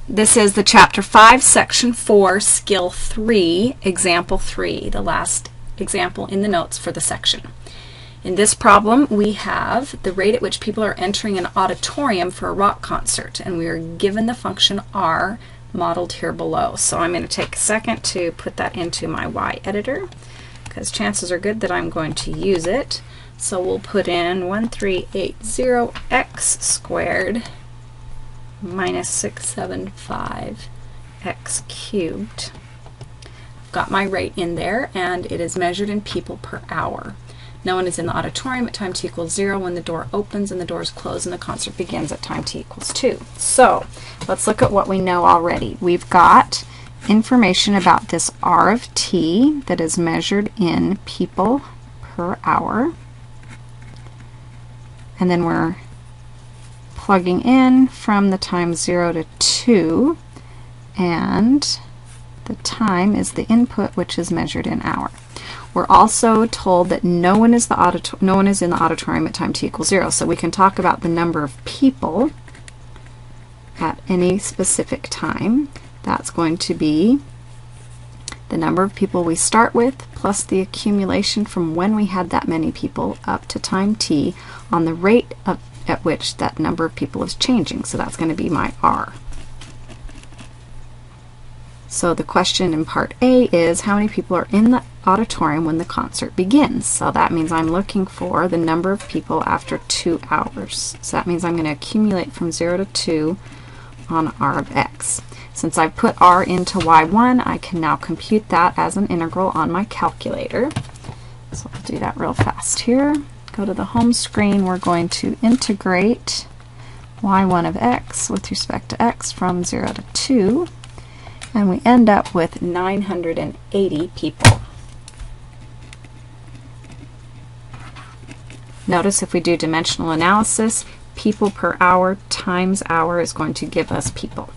This is the Chapter 5, Section 4, Skill 3, Example 3, the last example in the notes for the section. In this problem, we have the rate at which people are entering an auditorium for a rock concert, and we are given the function r modeled here below. So I'm going to take a second to put that into my y editor, because chances are good that I'm going to use it. So we'll put in 1380x squared minus 675x cubed. I've got my rate in there, and it is measured in people per hour. No one is in the auditorium at time t equals 0 when the door opens and the doors close and the concert begins at time t equals 2. So let's look at what we know already. We've got information about this r of t that is measured in people per hour. And then we're plugging in from the time 0 to 2, and the time is the input, which is measured in hour. We're also told that no one is in the auditorium at time t equals 0, so we can talk about the number of people at any specific time. That's going to be the number of people we start with plus the accumulation from when we had that many people up to time t on the rate at which that number of people is changing. So that's going to be my r. So the question in part A is how many people are in the auditorium when the concert begins. So that means I'm looking for the number of people after 2 hours. So that means I'm going to accumulate from 0 to 2 on r of x. Since I've put r into y1, I can now compute that as an integral on my calculator. So I'll do that real fast here. Go to the home screen. We're going to integrate y1 of x with respect to x from 0 to 2. And we end up with 980 people. Notice if we do dimensional analysis, people per hour times hour is going to give us people.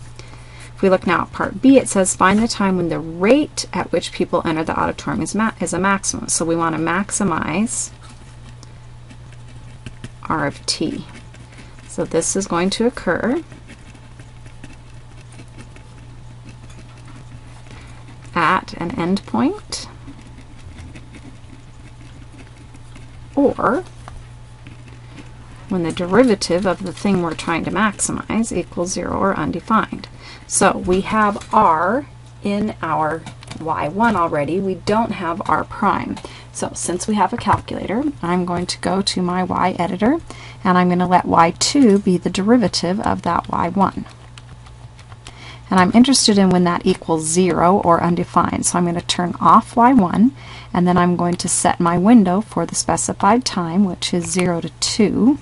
If we look now at part B, it says find the time when the rate at which people enter the auditorium is a maximum. So we want to maximize r of t. So this is going to occur at an endpoint or when the derivative of the thing we're trying to maximize equals 0 or undefined. So we have r in our y1 already. We don't have r prime. So since we have a calculator, I'm going to go to my y editor, and I'm going to let y2 be the derivative of that y1. And I'm interested in when that equals 0 or undefined. So I'm going to turn off y1, and then I'm going to set my window for the specified time, which is 0 to 2.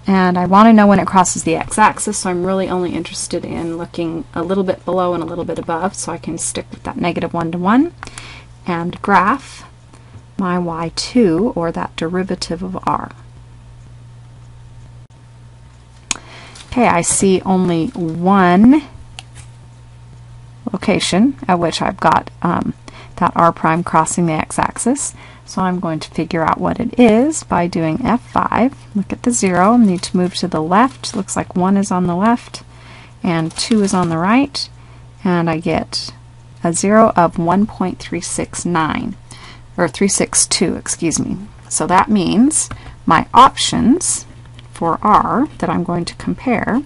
And I want to know when it crosses the x-axis, so I'm really only interested in looking a little bit below and a little bit above, so I can stick with that -1 to 1 and graph my y2, or that derivative of r. Okay, I see only one location at which I've got that r prime crossing the x-axis. So I'm going to figure out what it is by doing F5. Look at the 0. I need to move to the left. Looks like 1 is on the left and 2 is on the right. And I get a 0 of 1.369, or 362, excuse me. So that means my options for r that I'm going to compare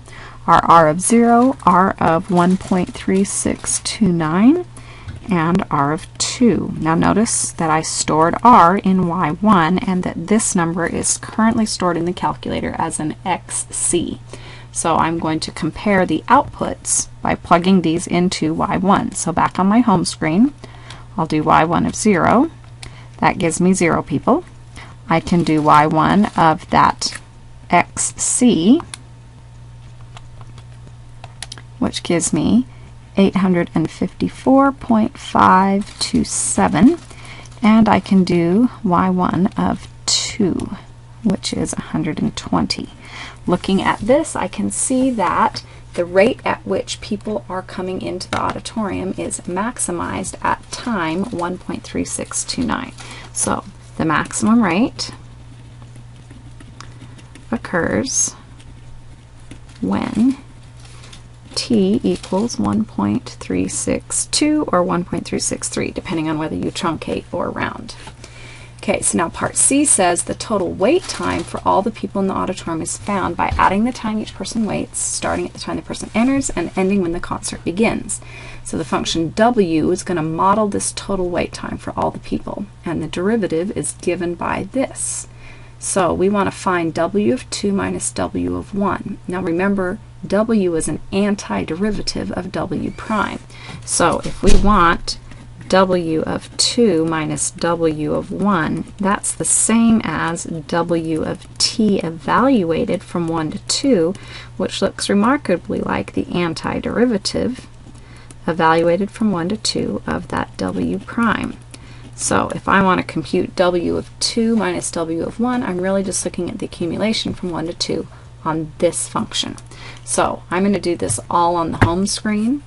are r of 0, r of 1.3629, and r of 2. Now notice that I stored r in y1 and that this number is currently stored in the calculator as an xc. So I'm going to compare the outputs by plugging these into y1. So back on my home screen, I'll do y1 of 0. That gives me 0 people. I can do y1 of that xc, which gives me 854.527, and I can do y1 of 2, which is 120. Looking at this, I can see that the rate at which people are coming into the auditorium is maximized at time 1.3629. So the maximum rate occurs when t equals 1.362 or 1.363, depending on whether you truncate or round. Okay, so now part C says the total wait time for all the people in the auditorium is found by adding the time each person waits, starting at the time the person enters and ending when the concert begins. So the function w is going to model this total wait time for all the people, and the derivative is given by this. So we want to find w of 2 minus w of 1. Now remember, w is an antiderivative of w prime. So if we want w of 2 minus w of 1, that's the same as w of t evaluated from 1 to 2, which looks remarkably like the antiderivative evaluated from 1 to 2 of that w prime. So if I want to compute w of 2 minus w of 1, I'm really just looking at the accumulation from 1 to 2 on this function. So I'm going to do this all on the home screen.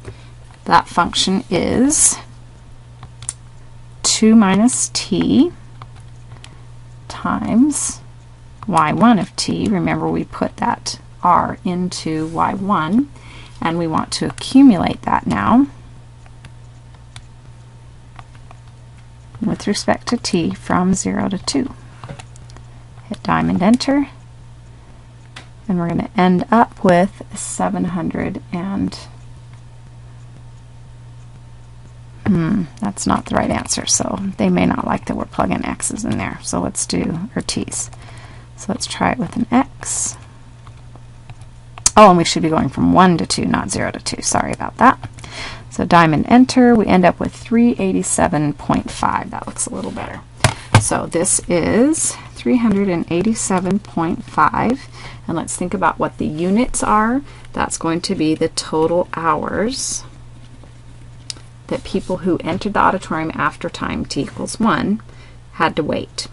That function is 2 minus t times y1 of t. Remember, we put that r into y1, and we want to accumulate that now with respect to t from 0 to 2. Hit diamond enter, and we're going to end up with 700 and that's not the right answer, so they may not like that we're plugging x's in there. So let's do, or t's. So let's try it with an x. Oh, and we should be going from 1 to 2, not 0 to 2. Sorry about that. So diamond enter, we end up with 387.5. That looks a little better. So this is 387.5, and let's think about what the units are. That's going to be the total hours that people who entered the auditorium after time t equals 1 had to wait.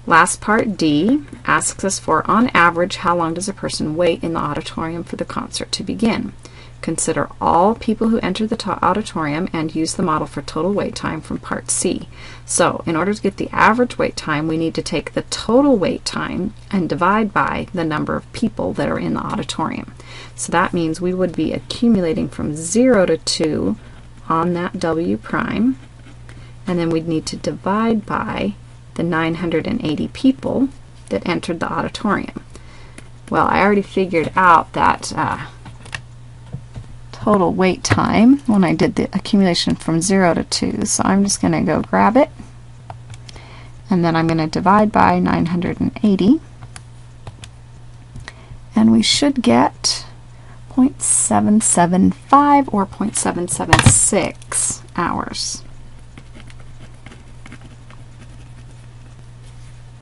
Last part, D, asks us for, on average, how long does a person wait in the auditorium for the concert to begin? Consider all people who entered the auditorium and use the model for total wait time from part C. So in order to get the average wait time, we need to take the total wait time and divide by the number of people that are in the auditorium. So that means we would be accumulating from 0 to 2 on that w prime, and then we'd need to divide by the 980 people that entered the auditorium. Well, I already figured out that total wait time when I did the accumulation from 0 to 2, so I'm just going to go grab it, and then I'm going to divide by 980, and we should get 0.775 or 0.776 hours.